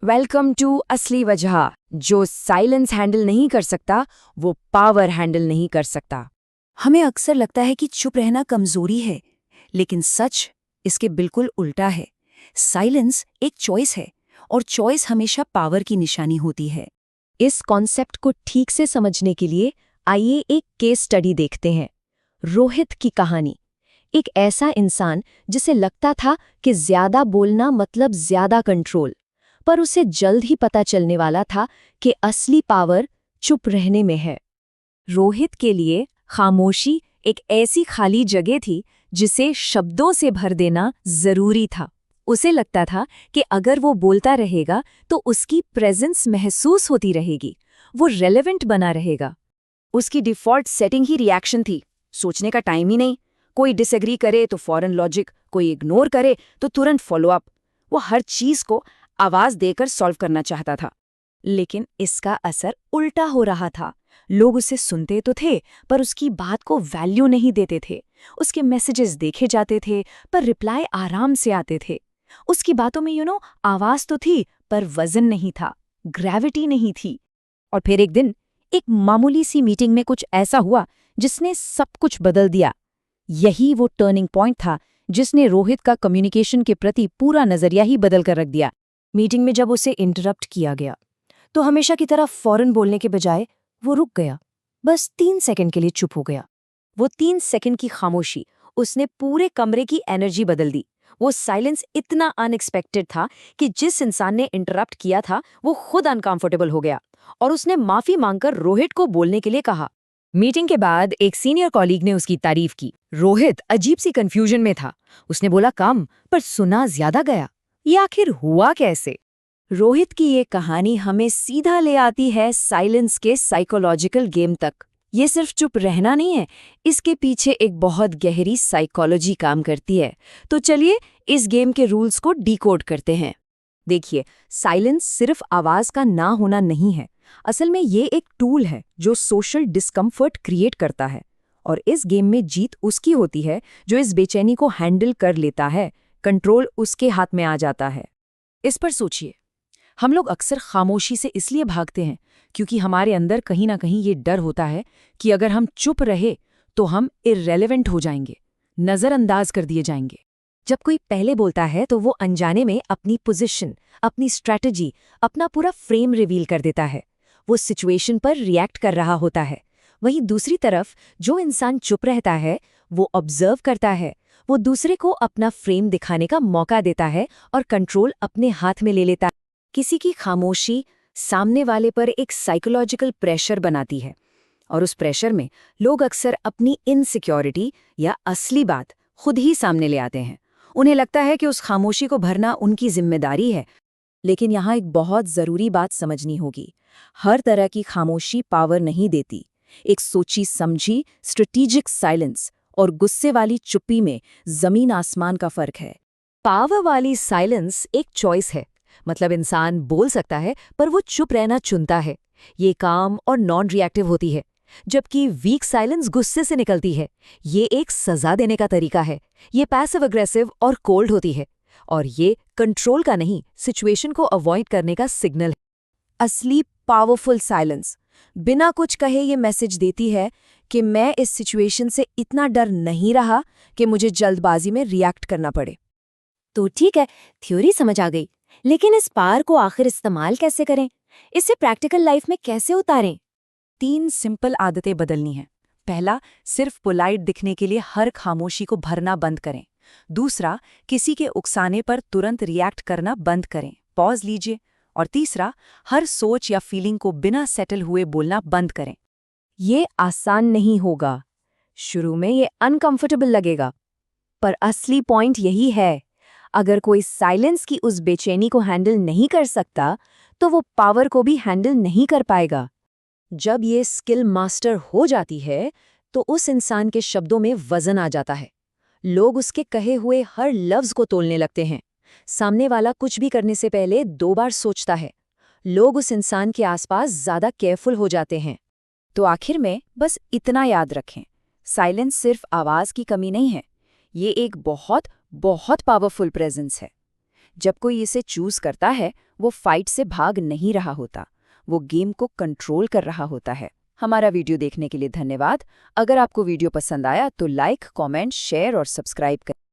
Welcome to असली वजह। जो साइलेंस हैंडल नहीं कर सकता वो पावर हैंडल नहीं कर सकता। हमें अक्सर लगता है कि चुप रहना कमजोरी है, लेकिन सच इसके बिल्कुल उल्टा है। साइलेंस एक चॉइस है और चॉइस हमेशा पावर की निशानी होती है। इस कॉन्सेप्ट को ठीक से समझने के लिए आइए एक केस स्टडी देखते हैं। रोहित की कहानी। एक ऐसा इंसान जिसे लगता था कि ज्यादा बोलना मतलब ज्यादा कंट्रोल, पर उसे जल्द ही पता चलने वाला था कि असली पावर चुप रहने में है। रोहित के लिए खामोशी एक ऐसी खाली जगह थी जिसे शब्दों से भर देना जरूरी था। उसे लगता था कि अगर वो बोलता रहेगा तो उसकी प्रेजेंस महसूस होती रहेगी, वो रेलेवेंट बना रहेगा। उसकी डिफ़ॉल्ट सेटिंग ही रिएक्शन थी, सोचने का टाइम ही नहीं। कोई डिसएग्री करे तो फॉरन लॉजिक, कोई इग्नोर करे तो तुरंत फॉलोअप। वो हर चीज को आवाज देकर सॉल्व करना चाहता था। लेकिन इसका असर उल्टा हो रहा था। लोग उसे सुनते तो थे पर उसकी बात को वैल्यू नहीं देते थे। उसके मैसेजेस देखे जाते थे पर रिप्लाई आराम से आते थे। उसकी बातों में आवाज तो थी पर वजन नहीं था, ग्रेविटी नहीं थी। और फिर एक दिन एक मामूली सी मीटिंग में कुछ ऐसा हुआ जिसने सब कुछ बदल दिया। यही वो टर्निंग पॉइंट था जिसने रोहित का कम्युनिकेशन के प्रति पूरा नजरिया ही बदल कर रख दिया। मीटिंग में जब उसे इंटरप्ट किया गया तो हमेशा की तरह फौरन बोलने के बजाय वो रुक गया। बस 3 सेकंड के लिए चुप हो गया। वो 3 सेकंड की खामोशी उसने पूरे कमरे की एनर्जी बदल दी। वो साइलेंस इतना अनएक्सपेक्टेड था कि जिस इंसान ने इंटरप्ट किया था वो खुद अनकंफर्टेबल हो गया और उसने माफी मांगकर रोहित को बोलने के लिए कहा। मीटिंग के बाद एक सीनियर कॉलीग ने उसकी तारीफ की। रोहित अजीब सी कंफ्यूजन में था। उसने बोला कम पर सुना ज्यादा गया। ये आखिर हुआ कैसे? रोहित की ये कहानी हमें सीधा ले आती है साइलेंस के साइकोलॉजिकल गेम तक। ये सिर्फ चुप रहना नहीं है, इसके पीछे एक बहुत गहरी साइकोलॉजी काम करती है। तो चलिए इस गेम के रूल्स को डिकोड करते हैं। देखिए, साइलेंस सिर्फ आवाज का ना होना नहीं है। असल में ये एक टूल है जो सोशल डिस्कम्फर्ट क्रिएट करता है। और इस गेम में जीत उसकी होती है जो इस बेचैनी को हैंडल कर लेता है। कंट्रोल उसके हाथ में आ जाता है। इस पर सोचिए, हम लोग अक्सर खामोशी से इसलिए भागते हैं क्योंकि हमारे अंदर कहीं ना कहीं ये डर होता है कि अगर हम चुप रहे तो हम इर्रेलेवेंट हो जाएंगे, नज़रअंदाज कर दिए जाएंगे। जब कोई पहले बोलता है तो वो अनजाने में अपनी पोजीशन, अपनी स्ट्रैटेजी, अपना पूरा फ्रेम रिवील कर देता है। वो सिचुएशन पर रिएक्ट कर रहा होता है। वहीं दूसरी तरफ जो इंसान चुप रहता है वो ऑब्जर्व करता है। वो दूसरे को अपना फ्रेम दिखाने का मौका देता है और कंट्रोल अपने हाथ में ले लेता है। किसी की खामोशी सामने वाले पर एक साइकोलॉजिकल प्रेशर बनाती है और उस प्रेशर में लोग अक्सर अपनी इनसिक्योरिटी या असली बात खुद ही सामने ले आते हैं। उन्हें लगता है कि उस खामोशी को भरना उनकी जिम्मेदारी है। लेकिन यहाँ एक बहुत ज़रूरी बात समझनी होगी। हर तरह की खामोशी पावर नहीं देती। एक सोची समझी स्ट्रेटेजिक साइलेंस और गुस्से वाली चुप्पी में जमीन आसमान का फर्क है। पावर वाली साइलेंस एक चॉइस है, मतलब इंसान बोल सकता है पर वो चुप रहना चुनता है। ये काम और नॉन रिएक्टिव होती है। जबकि वीक साइलेंस गुस्से से निकलती है। ये एक सजा देने का तरीका है। ये पैसिव अग्रेसिव और कोल्ड होती है। और ये कंट्रोल का नहीं, सिचुएशन को अवॉइड करने का सिग्नल है। असली पावरफुल साइलेंस बिना कुछ कहे ये मैसेज देती है कि मैं इस सिचुएशन से इतना डर नहीं रहा कि मुझे जल्दबाजी में रिएक्ट करना पड़े। तो ठीक है, थ्योरी समझ आ गई, लेकिन इस पावर को आखिर इस्तेमाल कैसे करें? इसे प्रैक्टिकल लाइफ में कैसे उतारें? 3 सिंपल आदतें बदलनी हैं। पहला, सिर्फ पोलाइट दिखने के लिए हर खामोशी को भरना बंद करें। दूसरा, किसी के उकसाने पर तुरंत रिएक्ट करना बंद करें, पॉज लीजिए। और तीसरा, हर सोच या फीलिंग को बिना सेटल हुए बोलना बंद करें। ये आसान नहीं होगा, शुरू में ये अनकंफर्टेबल लगेगा, पर असली पॉइंट यही है। अगर कोई साइलेंस की उस बेचैनी को हैंडल नहीं कर सकता तो वो पावर को भी हैंडल नहीं कर पाएगा। जब ये स्किल मास्टर हो जाती है तो उस इंसान के शब्दों में वजन आ जाता है। लोग उसके कहे हुए हर लफ्ज को तोलने लगते हैं। सामने वाला कुछ भी करने से पहले 2 बार सोचता है। लोग उस इंसान के आसपास ज्यादा केयरफुल हो जाते हैं। तो आखिर में बस इतना याद रखें, साइलेंस सिर्फ आवाज की कमी नहीं है, ये एक बहुत बहुत पावरफुल प्रेजेंस है। जब कोई इसे चूज करता है, वो फाइट से भाग नहीं रहा होता, वो गेम को कंट्रोल कर रहा होता है। हमारा वीडियो देखने के लिए धन्यवाद। अगर आपको वीडियो पसंद आया तो लाइक, कमेंट, शेयर और सब्सक्राइब करें।